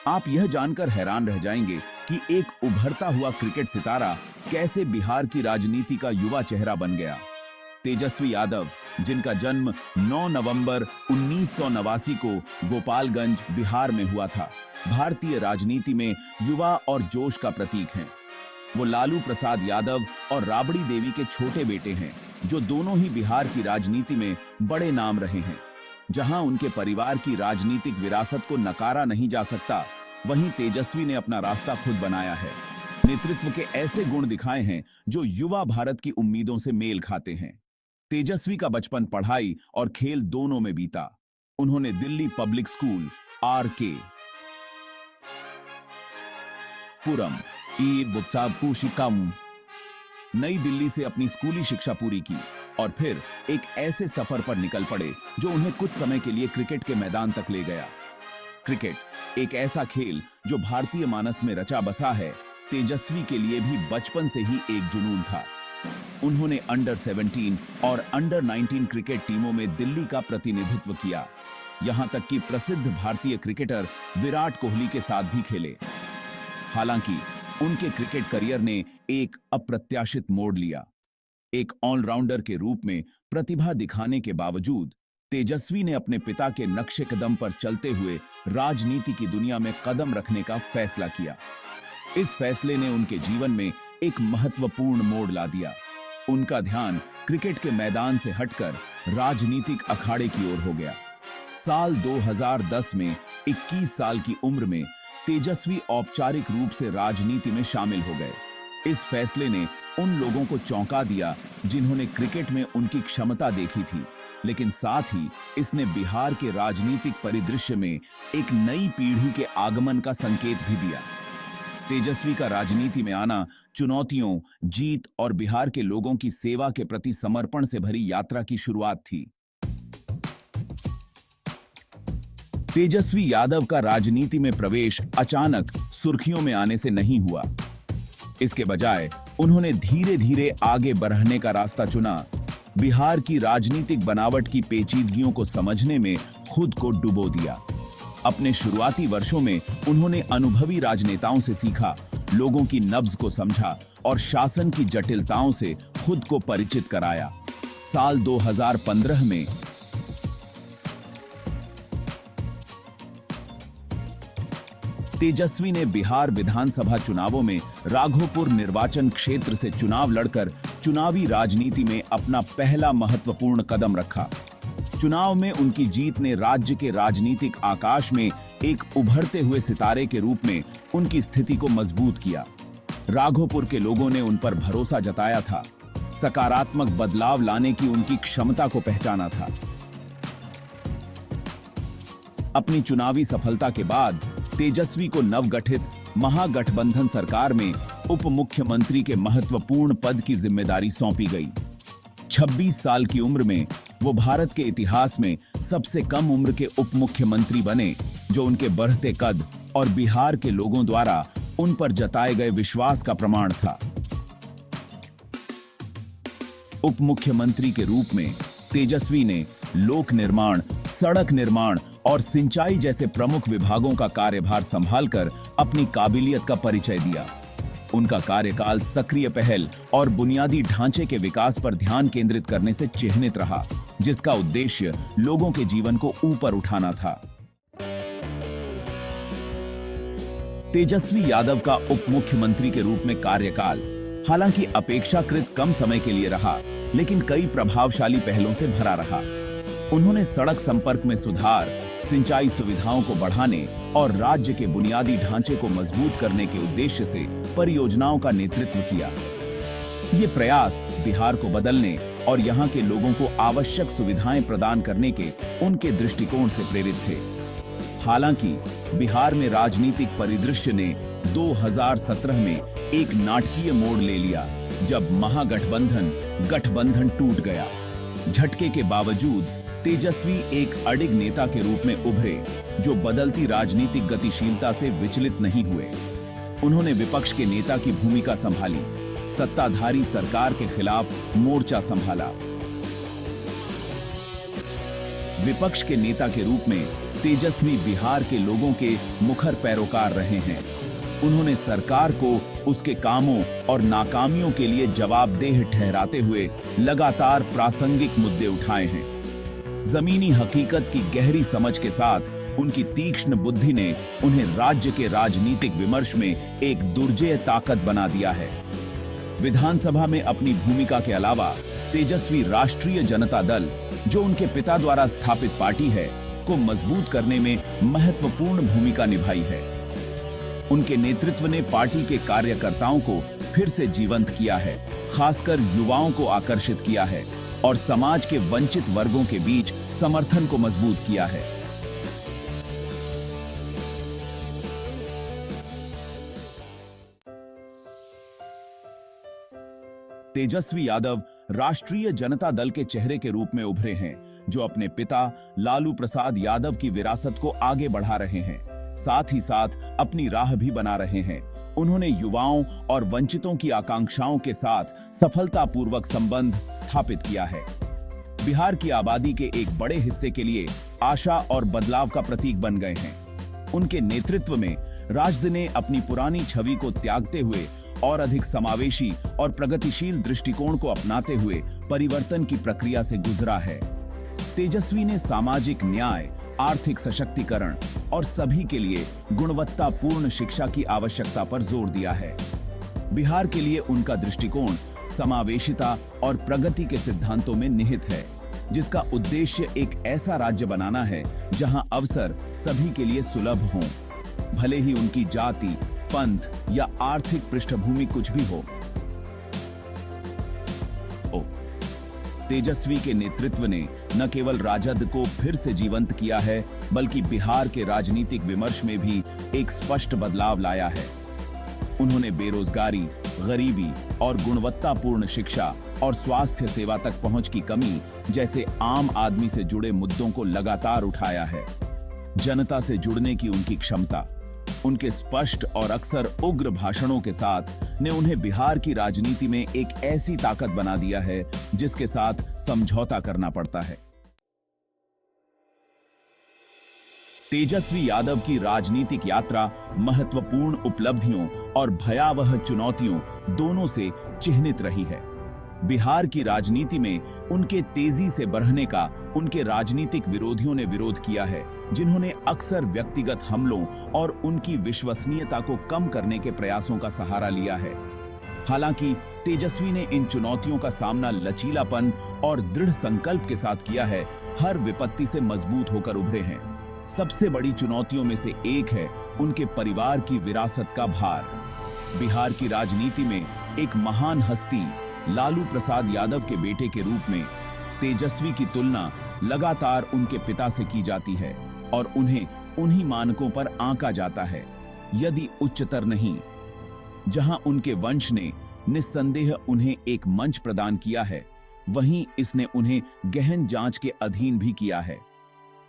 आप यह जानकर हैरान रह जाएंगे कि एक उभरता हुआ क्रिकेट सितारा कैसे बिहार की राजनीति का युवा चेहरा बन गया। तेजस्वी यादव, जिनका जन्म 9 नवंबर 1989 को गोपालगंज, बिहार में हुआ था, भारतीय राजनीति में युवा और जोश का प्रतीक हैं। वो लालू प्रसाद यादव और राबड़ी देवी के छोटे बेटे हैं, जो दोनों ही बिहार की राजनीति में बड़े नाम रहे हैं। जहां उनके परिवार की राजनीतिक विरासत को नकारा नहीं जा सकता, वहीं तेजस्वी ने अपना रास्ता खुद बनाया है। नेतृत्व के ऐसे गुण दिखाए हैं जो युवा भारत की उम्मीदों से मेल खाते हैं। तेजस्वी का बचपन पढ़ाई और खेल दोनों में बीता। उन्होंने दिल्ली पब्लिक स्कूल RK पुरम ई बुत्सापूशिकम नई दिल्ली से अपनी स्कूली शिक्षा पूरी की और फिर एक ऐसे सफर पर निकल पड़े जो उन्हें कुछ समय के लिए क्रिकेट के मैदान तक ले गया। क्रिकेट एक ऐसा खेल जो भारतीय मानस में रचा बसा है। तेजस्वी के लिए भी बचपन से ही एक जुनून था। उन्होंने अंडर 17 और अंडर 19 क्रिकेट टीमों में दिल्ली का प्रतिनिधित्व किया। यहां तक कि प्रसिद्ध भारतीय क्रिकेटर विराट कोहली के साथ भी खेले। हालांकि उनके क्रिकेट करियर ने एक अप्रत्याशित मोड़ लिया। एक ऑलराउंडर के रूप में प्रतिभा दिखाने के बावजूद तेजस्वी ने अपने पिता के नक्शे कदम पर चलते हुए राजनीति की दुनिया में कदम रखने का फैसला किया। इस फैसले ने उनके जीवन में एक महत्वपूर्ण मोड़ ला दिया। उनका ध्यान क्रिकेट के मैदान से हटकर राजनीतिक अखाड़े की ओर हो गया। साल 2010 में 21 साल की उम्र में तेजस्वी औपचारिक रूप से राजनीति में शामिल हो गए। इस फैसले ने उन लोगों को चौंका दिया जिन्होंने क्रिकेट में उनकी क्षमता देखी थी, लेकिन साथ ही इसने बिहार के राजनीतिक परिदृश्य में एक नई पीढ़ी के आगमन का संकेत भी दिया। तेजस्वी का राजनीति में आना चुनौतियों, जीत और बिहार के लोगों की सेवा के प्रति समर्पण से भरी यात्रा की शुरुआत थी। तेजस्वी यादव का राजनीति में प्रवेश अचानक सुर्खियों में आने से नहीं हुआ। इसके बजाय उन्होंने धीरे धीरे आगे बढ़ने का रास्ता चुना। बिहार की राजनीतिक बनावट की पेचीदगियों को समझने में खुद को डुबो दिया। अपने शुरुआती वर्षों में उन्होंने अनुभवी राजनेताओं से सीखा, लोगों की नब्ज को समझा और शासन की जटिलताओं से खुद को परिचित कराया। साल 2015 में तेजस्वी ने बिहार विधानसभा चुनावों में राघोपुर निर्वाचन क्षेत्र से चुनाव लड़कर चुनावी राजनीति में अपना पहला महत्वपूर्ण कदम रखा। चुनाव में उनकी जीत ने राज्य के राजनीतिक आकाश में एक उभरते हुए सितारे के रूप में उनकी स्थिति को मजबूत किया। राघोपुर के लोगों ने उन पर भरोसा जताया था, सकारात्मक बदलाव लाने की उनकी क्षमता को पहचाना था। अपनी चुनावी सफलता के बाद तेजस्वी को नवगठित महागठबंधन सरकार में उप मुख्यमंत्री के महत्वपूर्ण पद की जिम्मेदारी सौंपी गई। 26 साल की उम्र में वो भारत के इतिहास में सबसे कम उम्र के उप मुख्यमंत्री बने, जो उनके बढ़ते कद और बिहार के लोगों द्वारा उन पर जताए गए विश्वास का प्रमाण था। उप मुख्यमंत्री के रूप में तेजस्वी ने लोक निर्माण, सड़क निर्माण और सिंचाई जैसे प्रमुख विभागों का कार्यभार संभालकर अपनी काबिलियत का परिचय दिया। उनका कार्यकाल सक्रिय पहल और बुनियादी ढांचे के विकास पर ध्यान केंद्रित करने से चिह्नित रहा, जिसका उद्देश्य लोगों के जीवन को ऊपर उठाना था। तेजस्वी यादव का उप मुख्यमंत्री के रूप में कार्यकाल हालांकि अपेक्षाकृत कम समय के लिए रहा, लेकिन कई प्रभावशाली पहलों से भरा रहा। उन्होंने सड़क संपर्क में सुधार, सिंचाई सुविधाओं को बढ़ाने और राज्य के बुनियादी ढांचे को मजबूत करने के उद्देश्य से परियोजनाओं का नेतृत्व किया। ये प्रयास बिहार को बदलने और यहाँ के लोगों को आवश्यक सुविधाएं प्रदान करने के उनके दृष्टिकोण से प्रेरित थे। हालांकि बिहार में राजनीतिक परिदृश्य ने 2017 में एक नाटकीय मोड़ ले लिया, जब महागठबंधन टूट गया। झटके के बावजूद तेजस्वी एक अडिग नेता के रूप में उभरे, जो बदलती राजनीतिक गतिशीलता से विचलित नहीं हुए। उन्होंने विपक्ष के नेता की भूमिका संभाली, सत्ताधारी सरकार के खिलाफ मोर्चा संभाला। विपक्ष के नेता के रूप में तेजस्वी बिहार के लोगों के मुखर पैरोकार रहे हैं। उन्होंने सरकार को उसके कामों और नाकामियों के लिए जवाबदेह ठहराते हुए लगातार प्रासंगिक मुद्दे उठाए हैं। जमीनी हकीकत की गहरी समझ के साथ उनकी तीक्ष्ण बुद्धि ने उन्हें राज्य के राजनीतिक विमर्श में एक दुर्जेय ताकत बना दिया है। विधानसभा में अपनी भूमिका के अलावा तेजस्वी राष्ट्रीय जनता दल, जो उनके पिता द्वारा स्थापित पार्टी है, को मजबूत करने में महत्वपूर्ण भूमिका निभाई है। उनके नेतृत्व ने पार्टी के कार्यकर्ताओं को फिर से जीवंत किया है, खासकर युवाओं को आकर्षित किया है और समाज के वंचित वर्गों के बीच समर्थन को मजबूत किया है। तेजस्वी यादव राष्ट्रीय जनता दल के चेहरे के रूप में उभरे हैं, जो अपने पिता लालू प्रसाद यादव की विरासत को आगे बढ़ा रहे हैं, साथ ही साथ अपनी राह भी बना रहे हैं। उन्होंने युवाओं और वंचितों की आकांक्षाओं के साथ सफलतापूर्वक संबंध स्थापित किया है। बिहार की आबादी के एक बड़े हिस्से के लिए आशा और बदलाव का प्रतीक बन गए हैं। उनके नेतृत्व में राजद ने अपनी पुरानी छवि को त्यागते हुए और अधिक समावेशी और प्रगतिशील दृष्टिकोण को अपनाते हुए परिवर्तन की प्रक्रिया से गुजरा है। तेजस्वी ने सामाजिक न्याय, आर्थिक सशक्तिकरण और सभी के लिए गुणवत्तापूर्ण शिक्षा की आवश्यकता पर जोर दिया है। बिहार के लिए उनका दृष्टिकोण समावेशिता और प्रगति के सिद्धांतों में निहित है, जिसका उद्देश्य एक ऐसा राज्य बनाना है जहां अवसर सभी के लिए सुलभ हों, भले ही उनकी जाति, पंथ या आर्थिक पृष्ठभूमि कुछ भी हो। तेजस्वी के नेतृत्व ने न केवल राजद को फिर से जीवंत किया है, बल्कि बिहार के राजनीतिक विमर्श में भी एक स्पष्ट बदलाव लाया है। उन्होंने बेरोजगारी, गरीबी और गुणवत्तापूर्ण शिक्षा और स्वास्थ्य सेवा तक पहुंच की कमी जैसे आम आदमी से जुड़े मुद्दों को लगातार उठाया है। जनता से जुड़ने की उनकी क्षमता, उनके स्पष्ट और अक्सर उग्र भाषणों के साथ ने उन्हें बिहार की राजनीति में एक ऐसी ताकत बना दिया है जिसके साथ समझौता करना पड़ता है। तेजस्वी यादव की राजनीतिक यात्रा महत्वपूर्ण उपलब्धियों और भयावह चुनौतियों दोनों से चिह्नित रही है। बिहार की राजनीति में उनके तेजी से बढ़ने का उनके राजनीतिक विरोधियों ने विरोध किया है, जिन्होंने अक्सर व्यक्तिगत हमलों और उनकी विश्वसनीयता को कम करने के प्रयासों का सहारा लिया है। हालांकि तेजस्वी ने इन चुनौतियों का सामना लचीलापन और दृढ़ संकल्प के साथ किया है, हर विपत्ति से मजबूत होकर उभरे हैं। सबसे बड़ी चुनौतियों में से एक है उनके परिवार की विरासत का भार। बिहार की राजनीति में एक महान हस्ती लालू प्रसाद यादव के बेटे के रूप में तेजस्वी की तुलना लगातार उनके पिता से की जाती है और उन्हें उन्हीं मानकों पर आंका जाता है, यदि उच्चतर नहीं। जहां उनके वंश ने निस्संदेह उन्हें एक मंच प्रदान किया है, वहीं इसने उन्हें गहन जांच के अधीन भी किया है।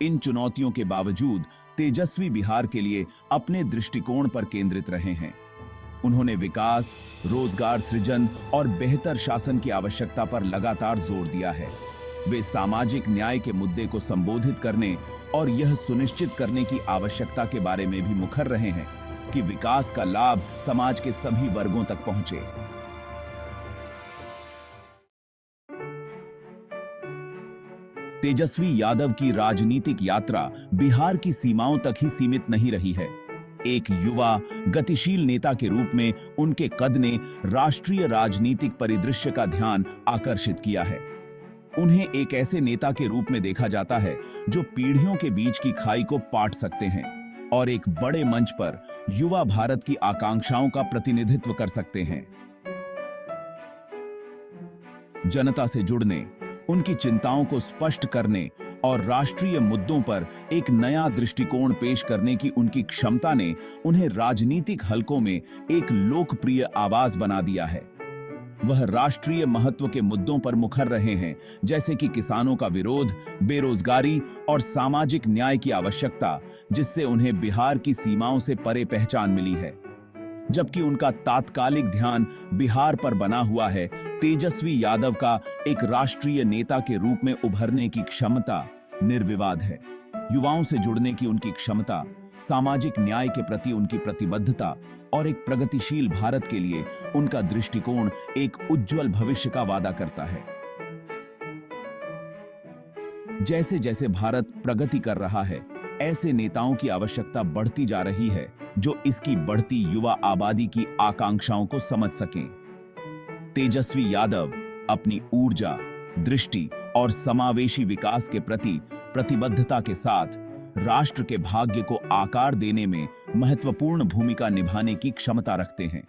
इन चुनौतियों के बावजूद तेजस्वी बिहार के लिए अपने दृष्टिकोण पर केंद्रित रहे हैं। उन्होंने विकास, रोजगार सृजन और बेहतर शासन की आवश्यकता पर लगातार जोर दिया है। वे सामाजिक न्याय के मुद्दे को संबोधित करने और यह सुनिश्चित करने की आवश्यकता के बारे में भी मुखर रहे हैं कि विकास का लाभ समाज के सभी वर्गों तक पहुंचे। तेजस्वी यादव की राजनीतिक यात्रा बिहार की सीमाओं तक ही सीमित नहीं रही है। एक युवा गतिशील नेता के रूप में उनके कद ने राष्ट्रीय राजनीतिक परिदृश्य का ध्यान आकर्षित किया है। उन्हें एक ऐसे नेता के रूप में देखा जाता है जो पीढ़ियों के बीच की खाई को पाट सकते हैं और एक बड़े मंच पर युवा भारत की आकांक्षाओं का प्रतिनिधित्व कर सकते हैं। जनता से जुड़ने, उनकी चिंताओं को स्पष्ट करने और राष्ट्रीय मुद्दों पर एक नया दृष्टिकोण पेश करने की उनकी क्षमता ने उन्हें राजनीतिक हलकों में एक लोकप्रिय आवाज बना दिया है। वह राष्ट्रीय महत्व के मुद्दों पर मुखर रहे हैं, जैसे कि किसानों का विरोध, बेरोजगारी और सामाजिक न्याय की आवश्यकता, जिससे उन्हें बिहार की सीमाओं से परे पहचान मिली है। जबकि उनका तात्कालिक ध्यान बिहार पर बना हुआ है, तेजस्वी यादव का एक राष्ट्रीय नेता के रूप में उभरने की क्षमता निर्विवाद है। युवाओं से जुड़ने की उनकी क्षमता, सामाजिक न्याय के प्रति उनकी प्रतिबद्धता और एक प्रगतिशील भारत के लिए उनका दृष्टिकोण एक उज्जवल भविष्य का वादा करता है। जैसे जैसे भारत प्रगति कर रहा है, ऐसे नेताओं की आवश्यकता बढ़ती जा रही है जो इसकी बढ़ती युवा आबादी की आकांक्षाओं को समझ सकें। तेजस्वी यादव अपनी ऊर्जा, दृष्टि और समावेशी विकास के प्रति प्रतिबद्धता के साथ राष्ट्र के भाग्य को आकार देने में महत्वपूर्ण भूमिका निभाने की क्षमता रखते हैं।